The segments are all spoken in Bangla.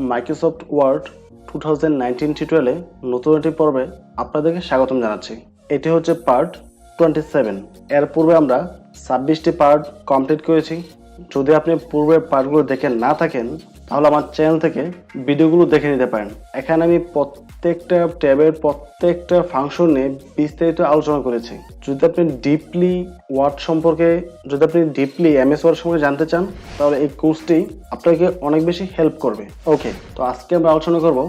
মাইক্রোসফট ওয়ার্ড 2019 টিউটোরিয়ালে নতুন একটি পর্বে আপনাদেরকে স্বাগতম জানাচ্ছি। এটি হচ্ছে পার্ট 27। এর পূর্বে আমরা 26টি পার্ট কমপ্লিট করেছি। যদি আপনি পূর্বের পার্টগুলো দেখে না থাকেন তাহলে আমার চ্যানেল থেকে ভিডিওগুলো দেখে নিতে পারেন। এখানে আমি প্রত্যেকটা ট্যাবের প্রত্যেকটা ফাংশন নিয়ে বিস্তারিত আলোচনা করেছি। যদি আপনি ডিপলি এমএস ওয়ার্ড সম্পর্কে জানতে চান তাহলে এই কোর্সটি আপনাকে অনেক বেশি হেল্প করবে। ওকে, তো আজকে আমরা আলোচনা করব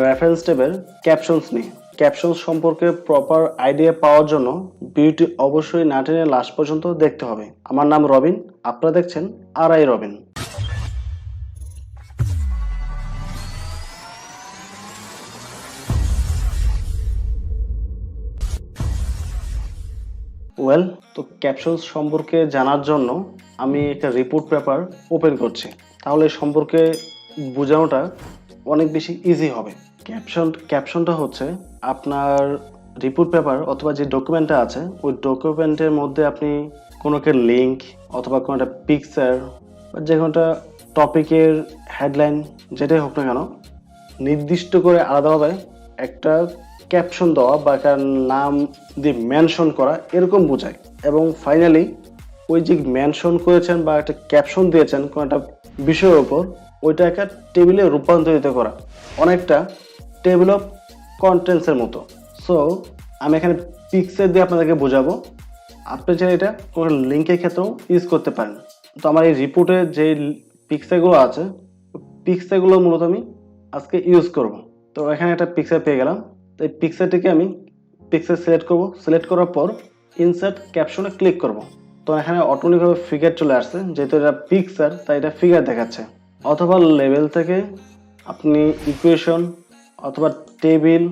রেফারেন্স ট্যাবের ক্যাপশনস নিয়ে। ক্যাপশনস সম্পর্কে প্রপার আইডিয়া পাওয়ার জন্য ভিডিওটি অবশ্যই না টেনে লাস্ট পর্যন্ত দেখতে হবে। আমার নাম রবিন, আপনারা দেখছেন আরআই রবিন। ওয়েল, তো ক্যাপশনস সম্পর্কে জানার জন্য আমি একটা রিপোর্ট পেপার ওপেন করছি, তাহলে সম্পর্কে বোঝানোটা অনেক বেশি ইজি হবে। ক্যাপশনটা হচ্ছে আপনার রিপোর্ট পেপার অথবা যে ডকুমেন্টটা আছে ওই ডকুমেন্টের মধ্যে আপনি কোনো একটা লিঙ্ক অথবা কোনো একটা পিকচার বা যে কোনো একটা টপিকের হেডলাইন যেটাই হোক না কেন নির্দিষ্ট করে আলাদাভাবে একটা ক্যাপশন দেওয়া বা একটা নাম দিয়ে মেনশন করা এরকম বোঝায়। এবং ফাইনালি ওই যে মেনশন করেছেন বা একটা ক্যাপশন দিয়েছেন কোনো একটা বিষয়ের ওপর, ওইটা একটা টেবিলে রূপান্তরিত করা, অনেকটা টেবিল অফ কন্টেন্টসের মতো। সো আমি এখানে পিকচার দিয়ে আপনাদেরকে বোঝাবো। আপনি চাইলে এটা কোনো লিঙ্কের ক্ষেত্রেও ইউজ করতে পারেন। তো আমার এই রিপোর্টে যে পিকচারগুলো আছে পিকচারগুলো মূলত আমি আজকে ইউজ করব। তো এখানে একটা পিকচার পেয়ে গেলাম। তো এই পিকচারটিকে আমি পিকচার সিলেক্ট করব। সিলেক্ট করার পর ইনসার্ট ক্যাপশনে ক্লিক করব। তো এখানে অটোমেটিকভাবে ফিগার চলে আসছে, যেহেতু এটা পিকচার তাই এটা ফিগার দেখাচ্ছে। অথবা লেভেল থেকে আপনি ইকুয়েশন অথবা টেবিল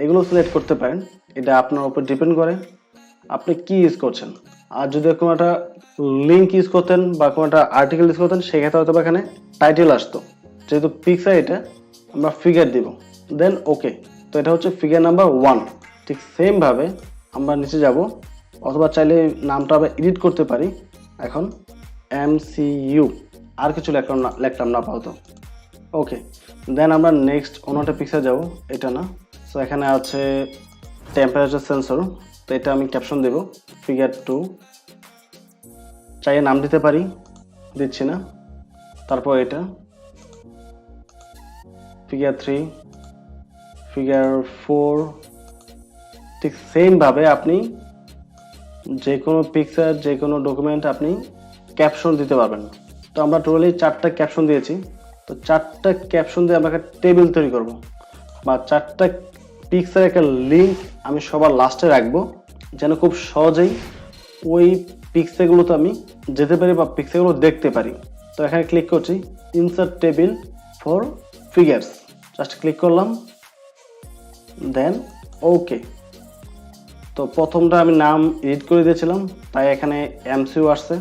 এগুলো সিলেক্ট করতে পারেন। এটা আপনার উপর ডিপেন্ড করে আপনি কি ইউজ করছেন। আর যদি কোনো একটা লিঙ্ক ইউজ করতেন বা কোনো একটা আর্টিকেল ইউজ করতেন সেক্ষেত্রে হয়তো এখানে টাইটেল আসতো। যেহেতু পিকচার এটা আমরা ফিগার দিব, দেন ওকে। তো এটা হচ্ছে ফিগার নাম্বার 1। ঠিক সেমভাবে আমরা নিচে যাব, অথবা চাইলে নামটা আবার এডিট করতে পারি। এখন MCU আর কিছু লিখলাম না আপাতত। ওকে, দেন আমরা নেক্সট অন্য একটা পিকচার যাব, এটা না। সো এখানে আছে টেম্পারেচার সেন্সর, তো এটা আমি ক্যাপশন দেব ফিগার 2। চাইলে নাম দিতে পারি, দিচ্ছি না। তারপর এটা ফিগার 3, ফিগার 4। ঠিক সেমভাবে আপনি যে কোনো পিকচার যে কোনো ডকুমেন্ট আপনি ক্যাপশন দিতে পারবেন। তো আমরা টোটালি 4টা ক্যাপশন দিয়েছি। তো 4টা ক্যাপশন দিয়ে আমরা একটা টেবিল তৈরি করব, বা 4টা পিকচারের একটা লিঙ্ক আমি সবার লাস্টে রাখবো, যেন খুব সহজেই ওই পিকচারগুলোতে আমি যেতে পারি বা পিকচারগুলো দেখতে পারি। তো এখানে ক্লিক করছি insert table for figures, just click করলাম, দেন ওকে। তো প্রথমটা আমি নাম এডিট করে দিয়েছিলাম, তাই এখানে MCU আসছে,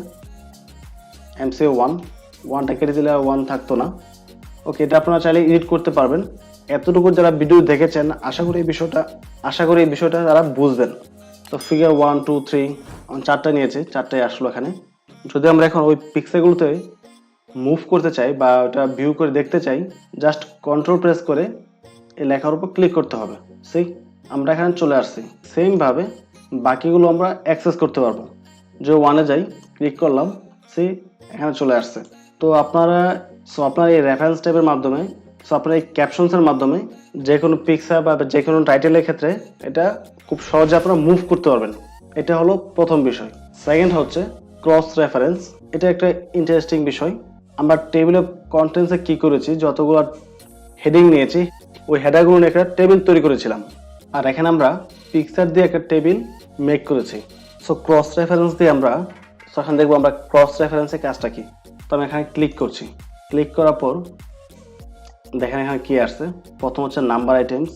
MCU 1টা কেটে দিলে 1 থাকতো না। ওকে, এটা আপনারা চাইলে এডিট করতে পারবেন। এতটুকু যারা ভিডিও দেখেছেন আশা করি এই বিষয়টা তারা বুঝবেন। তো ফিগার 1 2 3 4টা নিয়েছি, 4টাই আসলো এখানে। যদি আমরা এখন ওই পিক্সেলগুলোতে মুভ করতে চাই বা ওটা ভিউ করে দেখতে চাই, জাস্ট কন্ট্রোল প্রেস করে এই লেখার উপর ক্লিক করতে হবে। আমরা এখানে চলে আসছি। সেম ভাবে বাকিগুলো আমরা অ্যাক্সেস করতে পারবো। যে 1-এ যাই, ক্লিক করলাম, এখানে চলে আসছে। তো আপনার এই রেফারেন্স ট্যাবের মাধ্যমে, আপনার এই ক্যাপশনসের মাধ্যমে যে কোনো পিকচার বা যে কোনো টাইটেলের ক্ষেত্রে এটা খুব সহজে আপনারা মুভ করতে পারবেন। এটা হলো প্রথম বিষয়। সেকেন্ড হচ্ছে ক্রস রেফারেন্স। এটা একটা ইন্টারেস্টিং বিষয়। আমরা টেবিল অফ কন্টেন্টসে কি করেছি, যতগুলো হেডিং নিয়েছি ওই হেডারগুলো নিয়ে একটা টেবিল তৈরি করেছিলাম। আর এখানে আমরা পিকচার দিয়ে একটা টেবিল মেক করেছি। সো ক্রস রেফারেন্স দিয়ে আমরা এখন দেখবো আমরা ক্রস রেফারেন্সের কাজটা কি। তো আমি এখানে ক্লিক করছি। ক্লিক করার পর দেখেন এখানে কি আসছে। প্রথম হচ্ছে নাম্বার আইটেমস।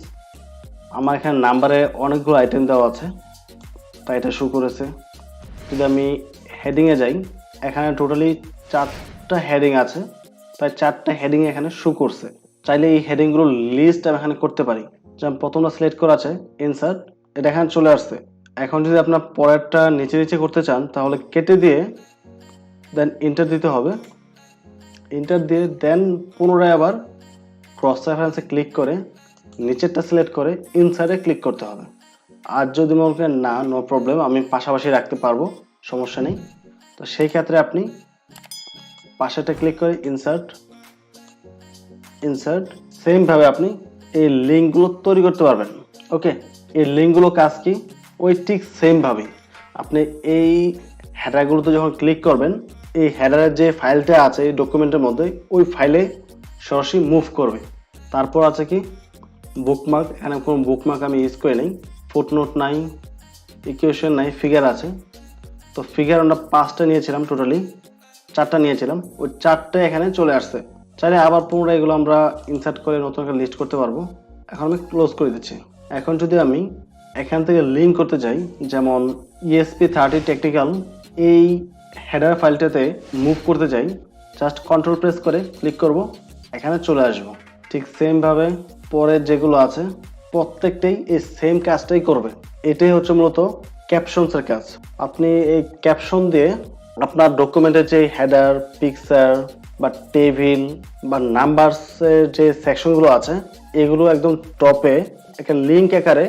আমার এখানে নাম্বারে অনেকগুলো আইটেম দেওয়া আছে, তাই এটা শো করেছে। যদি আমি হেডিংয়ে যাই, এখানে টোটালি 4টা হেডিং আছে, তাই 4টা হেডিং এখানে শো করছে। চাইলে এই হেডিংগুলো লিস্ট আমি এখানে করতে পারি। যেমন প্রথমটা সিলেক্ট করা আছে ইনসার্ট, এটা এখানে চলে আসছে। এখন যদি আপনার পরেরটা নিচে নিচে করতে চান তাহলে কেটে দিয়ে দেন এন্টার দিতে হবে। এন্টার দিয়ে দেন পুনরায় আবার ক্রস রেফারেন্সে ক্লিক করে নিচেরটা সিলেক্ট করে ইনসার্টে ক্লিক করতে হবে। আর যদি মনে করেন না, নো প্রবলেম, আমি পাশাপাশি রাখতে পারবো, সমস্যা নেই, তো সেই ক্ষেত্রে আপনি পাশেটা ক্লিক করে ইনসার্ট সেমভাবে আপনি এই লিঙ্কগুলো তৈরি করতে পারবেন। ওকে, এই লিঙ্কগুলো কাজ কি, ওই ঠিক সেমভাবে আপনি এই হেডারগুলোতে যখন ক্লিক করবেন, এই হেডারের যে ফাইলটা আছে এই ডকুমেন্টের মধ্যে, ওই ফাইলে সরাসরি মুভ করবে। তারপর আছে কি বুকমার্ক, এখানে কোনো বুকমার্ক আমি ইউজ করে নেই, ফুটনোট নাই, ইকুয়েশন নাই, ফিগার আছে। তো ফিগার আমরা 5টা নিয়েছিলাম, টোটালি 4টা নিয়েছিলাম, ওই 4টা এখানে চলে আসছে। চাইলে আবার পুনরায় এগুলো আমরা ইনসার্ট করে নতুন একটা লিস্ট করতে পারবো। এখন আমি ক্লোজ করে দিচ্ছি। এখন যদি আমি এখান থেকে লিঙ্ক করতে চাই, যেমন ESP30 টেকনিক্যাল, এই হেডার ফাইলটাতে মুভ করতে চাই, জাস্ট কন্ট্রোল প্রেস করে ক্লিক করব, এখানে চলে আসব। ঠিক সেমভাবে পরের যেগুলো আছে প্রত্যেকটাই এই সেম কাজটাই করবে। এটাই হচ্ছে মূলত ক্যাপশনসের কাজ। আপনি এই ক্যাপশন দিয়ে আপনার ডকুমেন্টের যে হেডার, পিকচার বা টেবিল বা নাম্বারসের যে সেকশনগুলো আছে, এগুলো একদম টপে একটা লিঙ্ক আকারে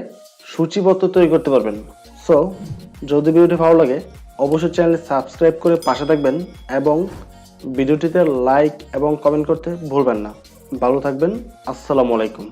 সূচিপত্র তৈরি করতে পারবেন। সো যদি ভিডিওটি ভালো লাগে অবশ্যই চ্যানেলটি সাবস্ক্রাইব করে পাশে থাকবেন এবং ভিডিওটিতে লাইক এবং কমেন্ট করতে ভুলবেন না। ভালো থাকবেন। আসসালামু আলাইকুম।